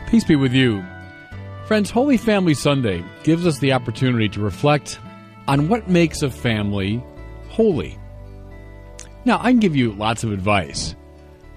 Peace be with you. Friends, Holy Family Sunday gives us the opportunity to reflect on what makes a family holy. Now, I can give you lots of advice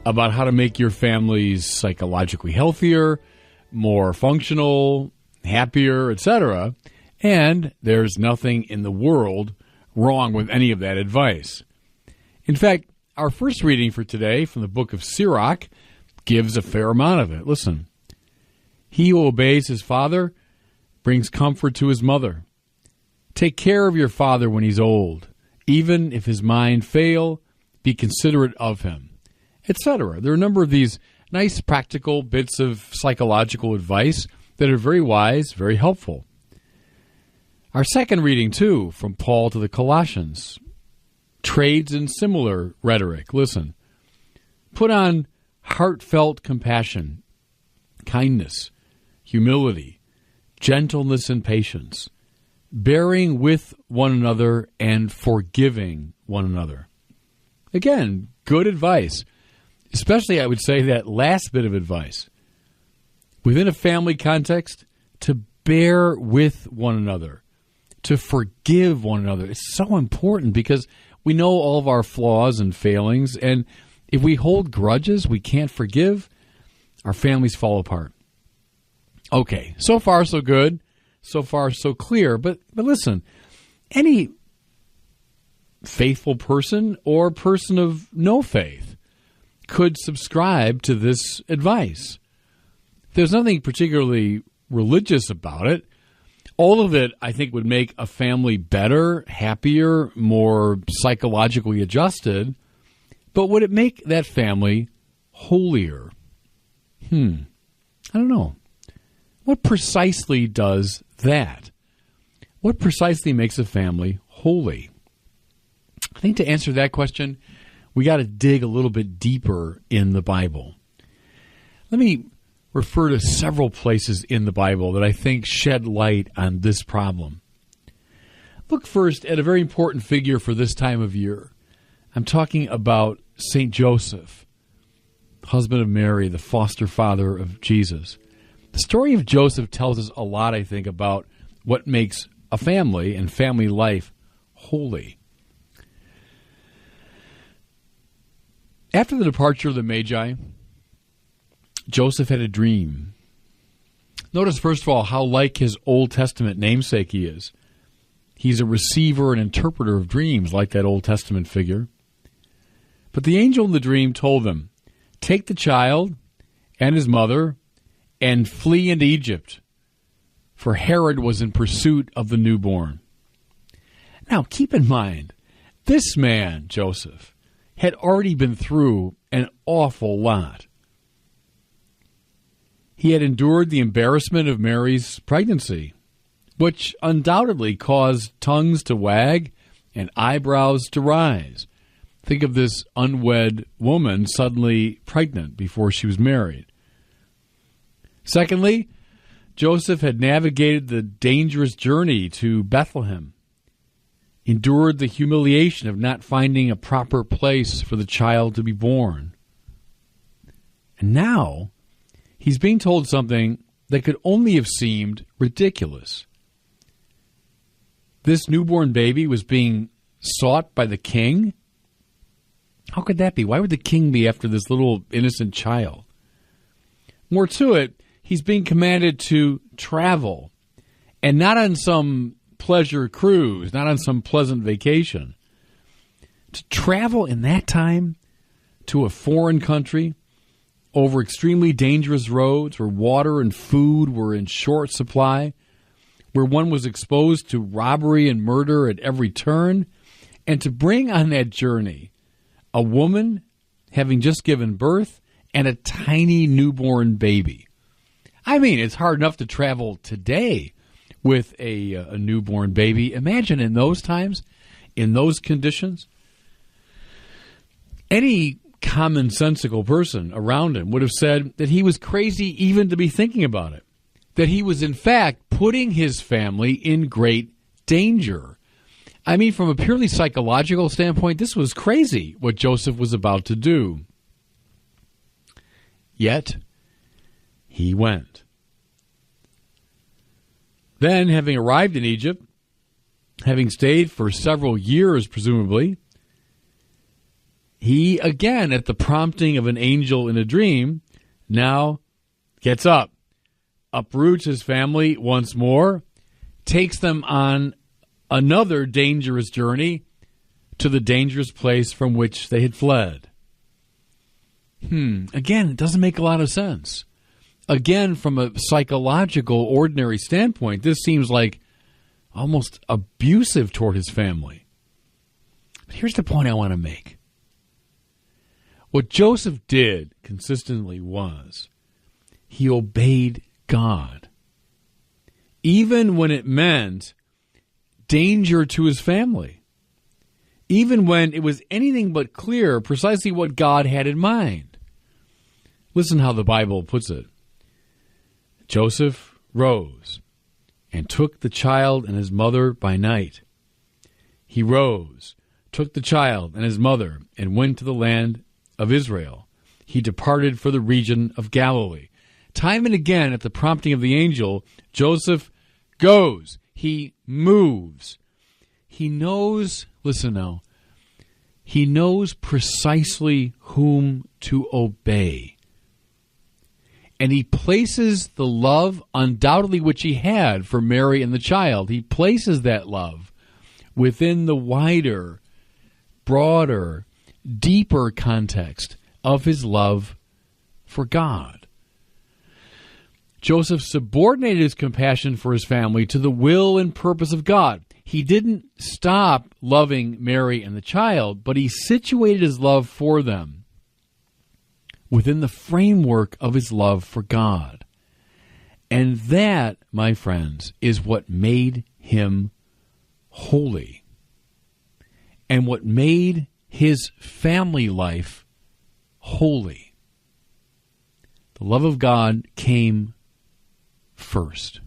about how to make your families psychologically healthier, more functional, happier, etc. And there's nothing in the world wrong with any of that advice. In fact, our first reading for today from the book of Sirach gives a fair amount of it. Listen. He who obeys his father brings comfort to his mother. Take care of your father when he's old. Even if his mind fail, be considerate of him, etc. There are a number of these nice practical bits of psychological advice that are very wise, very helpful. Our second reading, too, from Paul to the Colossians, trades in similar rhetoric. Listen. Put on heartfelt compassion, kindness, humility, gentleness, and patience, bearing with one another and forgiving one another. Again, good advice, especially I would say that last bit of advice. Within a family context, to bear with one another, to forgive one another. It's so important because we know all of our flaws and failings, and if we hold grudges, we can't forgive, our families fall apart. Okay, so far so good, so far so clear, but listen, any faithful person or person of no faith could subscribe to this advice. There's nothing particularly religious about it. All of it, I think, would make a family better, happier, more psychologically adjusted, but would it make that family holier? I don't know. What precisely does that? What precisely makes a family holy? I think to answer that question, we got to dig a little bit deeper in the Bible. Let me refer to several places in the Bible that I think shed light on this problem. Look first at a very important figure for this time of year. I'm talking about St. Joseph, husband of Mary, the foster father of Jesus. The story of Joseph tells us a lot, I think, about what makes a family and family life holy. After the departure of the Magi, Joseph had a dream. Notice, first of all, how like his Old Testament namesake he is. He's a receiver and interpreter of dreams, like that Old Testament figure. But the angel in the dream told him, take the child and his mother and flee into Egypt, for Herod was in pursuit of the newborn. Now, keep in mind, this man, Joseph, had already been through an awful lot. He had endured the embarrassment of Mary's pregnancy, which undoubtedly caused tongues to wag and eyebrows to rise. Think of this unwed woman suddenly pregnant before she was married. Secondly, Joseph had navigated the dangerous journey to Bethlehem, endured the humiliation of not finding a proper place for the child to be born. And now, he's being told something that could only have seemed ridiculous. This newborn baby was being sought by the king? How could that be? Why would the king be after this little innocent child? More to it, he's being commanded to travel, and not on some pleasure cruise, not on some pleasant vacation. To travel in that time to a foreign country, over extremely dangerous roads where water and food were in short supply, where one was exposed to robbery and murder at every turn, and to bring on that journey a woman having just given birth and a tiny newborn baby. I mean, it's hard enough to travel today with a newborn baby. Imagine in those times, in those conditions. Any commonsensical person around him would have said that he was crazy even to be thinking about it, that he was in fact putting his family in great danger. I mean, from a purely psychological standpoint, this was crazy what Joseph was about to do. Yet, he went. Then, having arrived in Egypt, having stayed for several years, presumably, he, again, at the prompting of an angel in a dream, now gets up, uproots his family once more, takes them on another dangerous journey to the dangerous place from which they had fled. Again, it doesn't make a lot of sense. Again, from a psychological, ordinary standpoint, this seems like almost abusive toward his family. But here's the point I want to make. What Joseph did consistently was he obeyed God, even when it meant danger to his family, even when it was anything but clear precisely what God had in mind. Listen how the Bible puts it. Joseph rose and took the child and his mother by night. He rose, took the child and his mother, and went to the land of Israel. He departed for the region of Galilee. Time and again, at the prompting of the angel, Joseph goes. He moves. He knows, listen now, he knows precisely whom to obey. And he places the love, undoubtedly, which he had for Mary and the child, he places that love within the wider, broader, deeper context of his love for God. Joseph subordinated his compassion for his family to the will and purpose of God. He didn't stop loving Mary and the child, but he situated his love for them within the framework of his love for God. And that, my friends, is what made him holy and what made his family life holy. The love of God came first.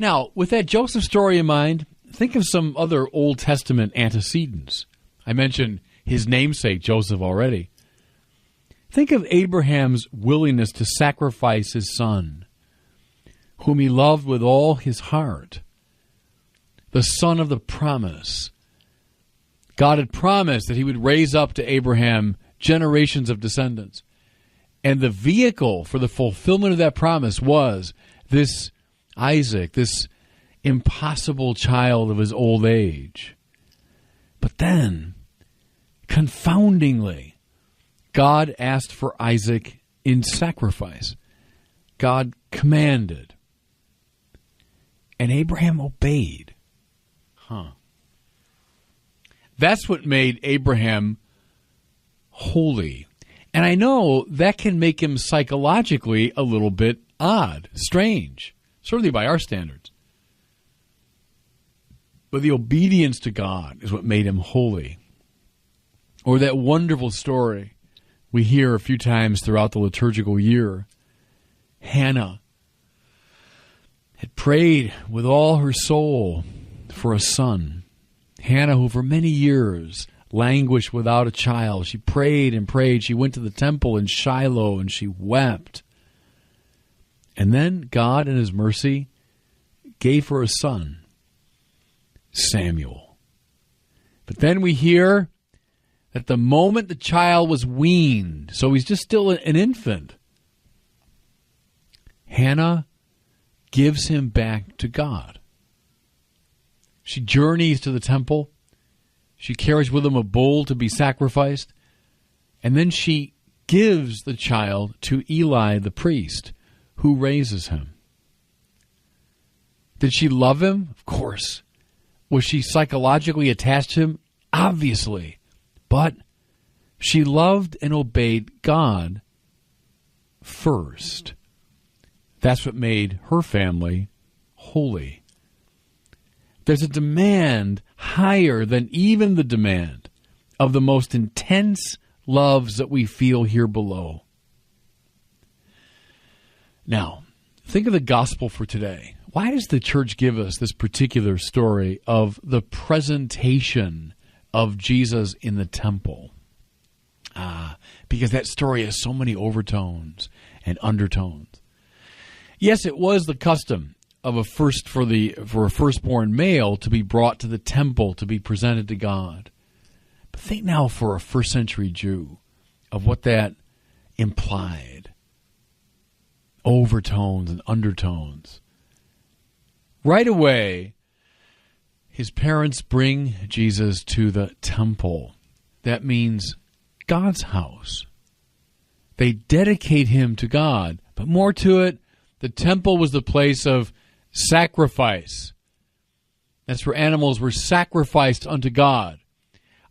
Now, with that Joseph story in mind, think of some other Old Testament antecedents. I mentioned his namesake, Joseph, already. Think of Abraham's willingness to sacrifice his son, whom he loved with all his heart, the son of the promise. God had promised that he would raise up to Abraham generations of descendants. And the vehicle for the fulfillment of that promise was this Isaac, this impossible child of his old age. But then, confoundingly, God asked for Isaac in sacrifice. God commanded. And Abraham obeyed. That's what made Abraham holy. And I know that can make him psychologically a little bit odd, strange, certainly by our standards. But the obedience to God is what made him holy. Or that wonderful story we hear a few times throughout the liturgical year. Hannah had prayed with all her soul for a son. Hannah, who for many years languished without a child. She prayed and prayed. She went to the temple in Shiloh and she wept. And then God, in his mercy, gave her a son, Samuel. But then we hear that the moment the child was weaned, so he's just still an infant, Hannah gives him back to God. She journeys to the temple. She carries with him a bull to be sacrificed. And then she gives the child to Eli the priest, who raises him. Did she love him? Of course. Was she psychologically attached to him? Obviously. But she loved and obeyed God first. That's what made her family holy. There's a demand higher than even the demand of the most intense loves that we feel here below. Now, think of the gospel for today. Why does the church give us this particular story of the presentation of Jesus in the temple? Because that story has so many overtones and undertones. Yes, it was the custom of a firstborn male to be brought to the temple to be presented to God. But think now for a first century Jew of what that implied. Overtones and undertones. Right away, his parents bring Jesus to the temple. That means God's house. They dedicate him to God. But more to it, the temple was the place of sacrifice. That's where animals were sacrificed unto God.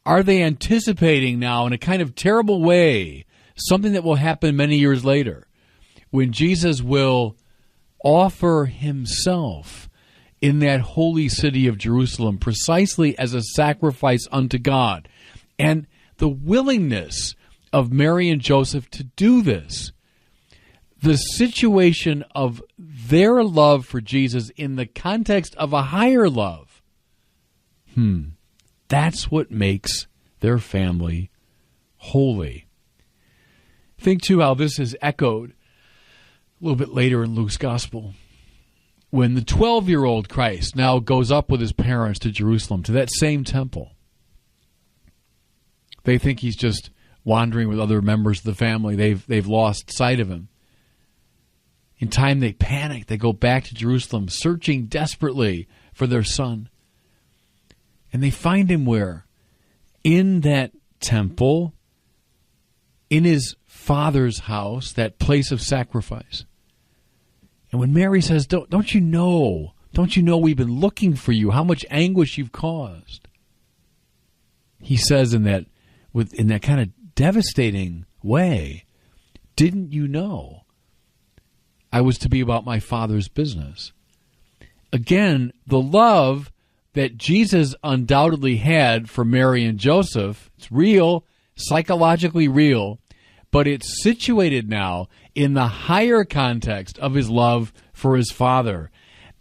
Are they anticipating now in a kind of terrible way something that will happen many years later when Jesus will offer himself in that holy city of Jerusalem precisely as a sacrifice unto God? And the willingness of Mary and Joseph to do this, the situation of their love for Jesus in the context of a higher love, that's what makes their family holy. Think, too, how this is echoed a little bit later in Luke's Gospel, when the 12-year-old Christ now goes up with his parents to Jerusalem, to that same temple. They think he's just wandering with other members of the family. They've lost sight of him. In time, they panic. They go back to Jerusalem, searching desperately for their son. And they find him where? In that temple, in his father's house, that place of sacrifice. And when Mary says, don't you know we've been looking for you, how much anguish you've caused? He says in that kind of devastating way, didn't you know I was to be about my Father's business? Again, the love that Jesus undoubtedly had for Mary and Joseph, it's real, psychologically real, but it's situated now in the higher context of his love for his Father.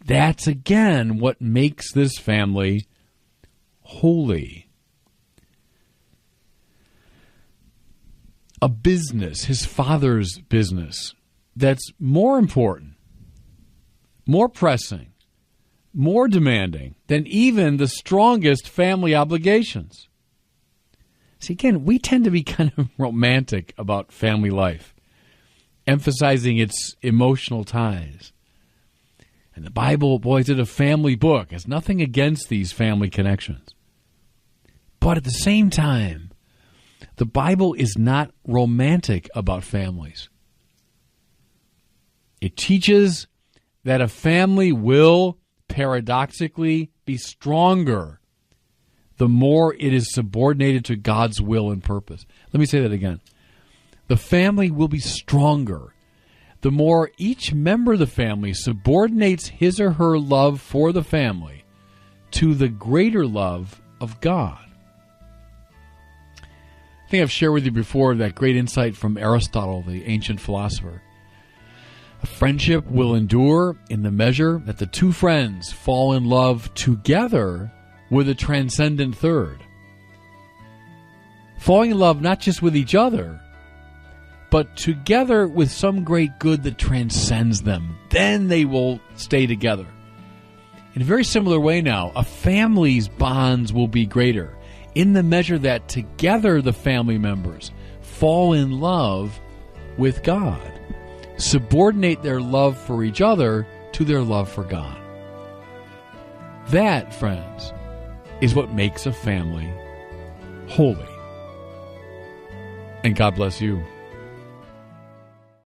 That's, again, what makes this family holy. A business, his Father's business, that's more important, more pressing, more demanding than even the strongest family obligations. See, again, we tend to be kind of romantic about family life, emphasizing its emotional ties. And the Bible, boy, is it a family book. It's nothing against these family connections. But at the same time, the Bible is not romantic about families. It teaches that a family will, paradoxically, be stronger the more it is subordinated to God's will and purpose. Let me say that again. The family will be stronger the more each member of the family subordinates his or her love for the family to the greater love of God. I think I've shared with you before that great insight from Aristotle, the ancient philosopher. A friendship will endure in the measure that the two friends fall in love together with a transcendent third. Falling in love not just with each other, but together with some great good that transcends them. Then they will stay together. In a very similar way now, a family's bonds will be greater in the measure that together the family members fall in love with God, subordinate their love for each other to their love for God. That, friends, is what makes a family holy. And God bless you.